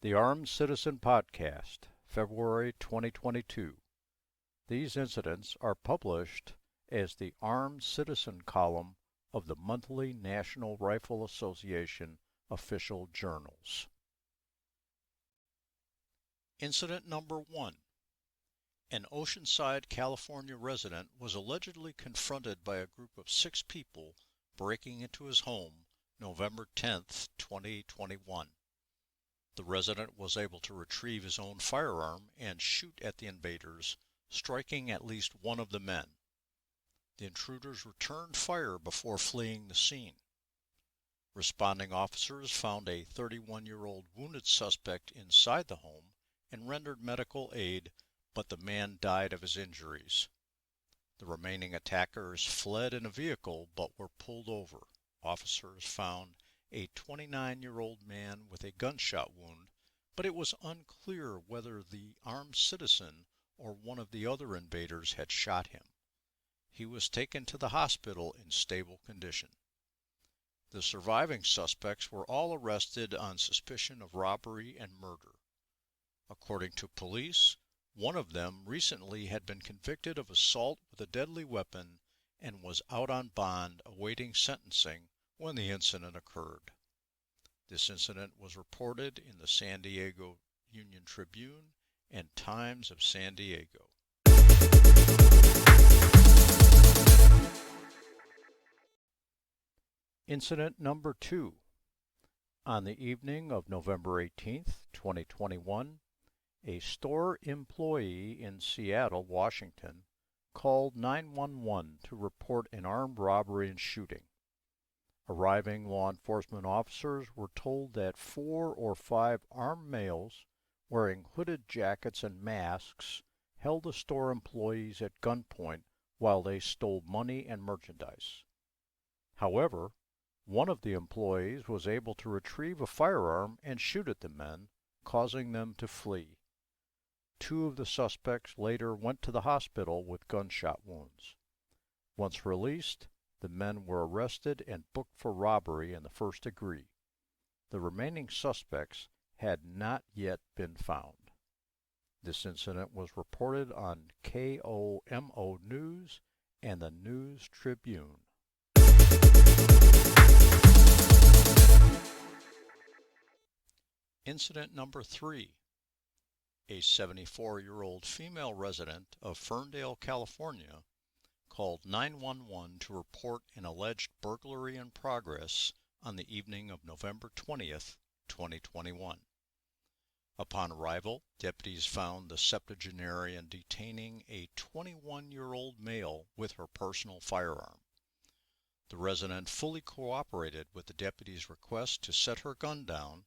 The Armed Citizen Podcast, February 2022. These incidents are published as the Armed Citizen column of the monthly National Rifle Association official journals. Incident number 1. An Oceanside, California resident was allegedly confronted by a group of 6 people breaking into his home November 10, 2021. The resident was able to retrieve his own firearm and shoot at the invaders, striking at least one of the men. The intruders returned fire before fleeing the scene. Responding officers found a 31-year-old wounded suspect inside the home and rendered medical aid, but the man died of his injuries. The remaining attackers fled in a vehicle but were pulled over. Officers found a 29-year-old man with a gunshot wound, but it was unclear whether the armed citizen or one of the other invaders had shot him. He was taken to the hospital in stable condition. The surviving suspects were all arrested on suspicion of robbery and murder. According to police, one of them recently had been convicted of assault with a deadly weapon and was out on bond awaiting sentencing when the incident occurred. This incident was reported in the San Diego Union Tribune and Times of San Diego. Incident number 2. On the evening of November 18, 2021, a store employee in Seattle, Washington, called 911 to report an armed robbery and shooting. Arriving law enforcement officers were told that 4 or 5 armed males wearing hooded jackets and masks held the store employees at gunpoint while they stole money and merchandise. However, one of the employees was able to retrieve a firearm and shoot at the men, causing them to flee. 2 of the suspects later went to the hospital with gunshot wounds. Once released, the men were arrested and booked for robbery in the first degree. The remaining suspects had not yet been found. This incident was reported on KOMO News and the News Tribune. Incident number 3. A 74-year-old female resident of Ferndale, California, called 911 to report an alleged burglary in progress on the evening of November 20th, 2021. Upon arrival, deputies found the septuagenarian detaining a 21-year-old male with her personal firearm. The resident fully cooperated with the deputies' request to set her gun down,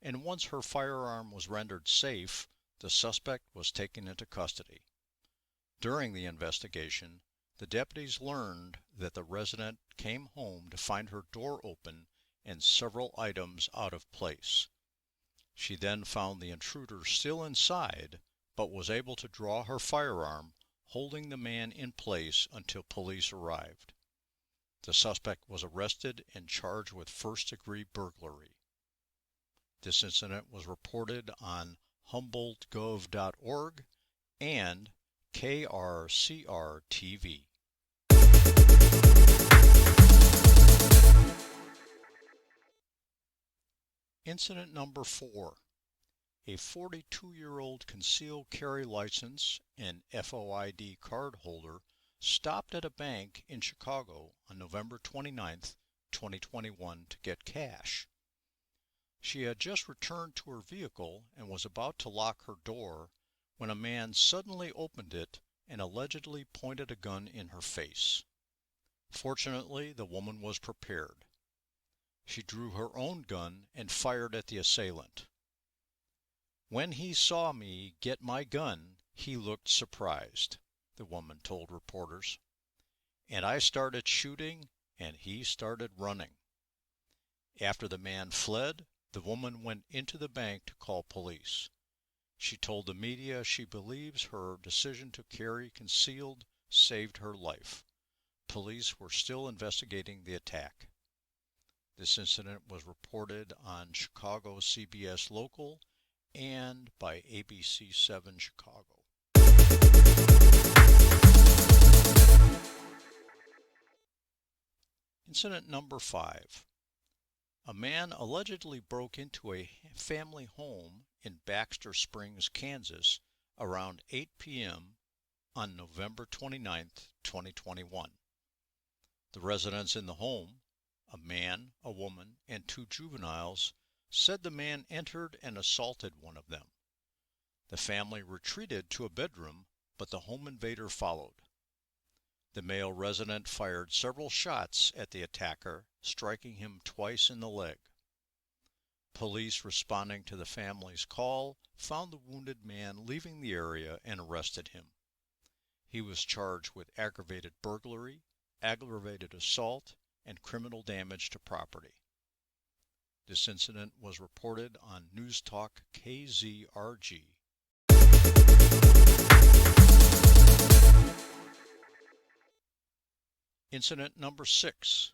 and once her firearm was rendered safe, the suspect was taken into custody. During the investigation, the deputies learned that the resident came home to find her door open and several items out of place. She then found the intruder still inside, but was able to draw her firearm, holding the man in place until police arrived. The suspect was arrested and charged with first-degree burglary. This incident was reported on HumboldtGov.org and KRCR-TV. Incident number 4. A 42-year-old concealed carry license and FOID card holder stopped at a bank in Chicago on November 29, 2021 to get cash. She had just returned to her vehicle and was about to lock her door when a man suddenly opened it and allegedly pointed a gun in her face. Fortunately, the woman was prepared. She drew her own gun and fired at the assailant. "When he saw me get my gun, he looked surprised," the woman told reporters. "And I started shooting, and he started running." After the man fled, the woman went into the bank to call police. She told the media she believes her decision to carry concealed saved her life. Police were still investigating the attack. This incident was reported on Chicago CBS Local and by ABC7 Chicago. Incident number 5. A man allegedly broke into a family home in Baxter Springs, Kansas around 8 p.m. on November 29, 2021. The residents in the home, a man, a woman, and 2 juveniles, said the man entered and assaulted one of them. The family retreated to a bedroom, but the home invader followed. The male resident fired several shots at the attacker, striking him twice in the leg. Police responding to the family's call found the wounded man leaving the area and arrested him. He was charged with aggravated burglary, aggravated assault, and criminal damage to property. This incident was reported on News Talk KZRG. Incident number 6.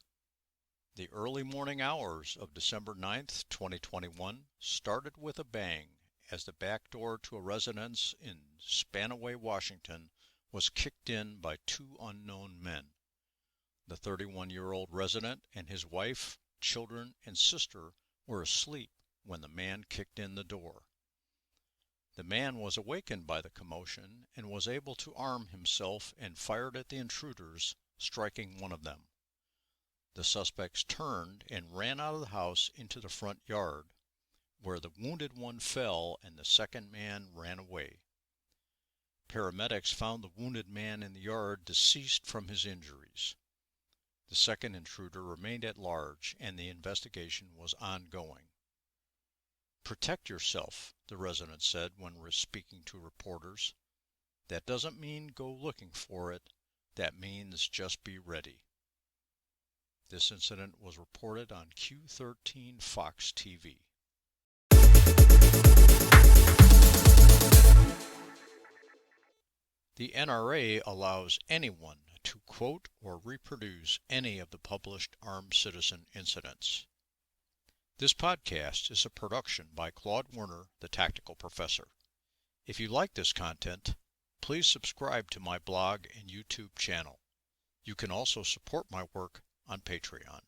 The early morning hours of December 9th, 2021 started with a bang as the back door to a residence in Spanaway, Washington was kicked in by 2 unknown men. The 31-year-old resident and his wife, children, and sister were asleep when the man kicked in the door. The man was awakened by the commotion and was able to arm himself and fired at the intruders, striking one of them. The suspects turned and ran out of the house into the front yard, where the wounded one fell and the second man ran away. Paramedics found the wounded man in the yard deceased from his injuries. The second intruder remained at large and the investigation was ongoing. "Protect yourself," the resident said when speaking to reporters. "That doesn't mean go looking for it. That means just be ready." This incident was reported on Q13 Fox TV. The NRA allows anyone to quote or reproduce any of the published armed citizen incidents. This podcast is a production by Claude Werner, the Tactical Professor. If you like this content, please subscribe to my blog and YouTube channel. You can also support my work on Patreon.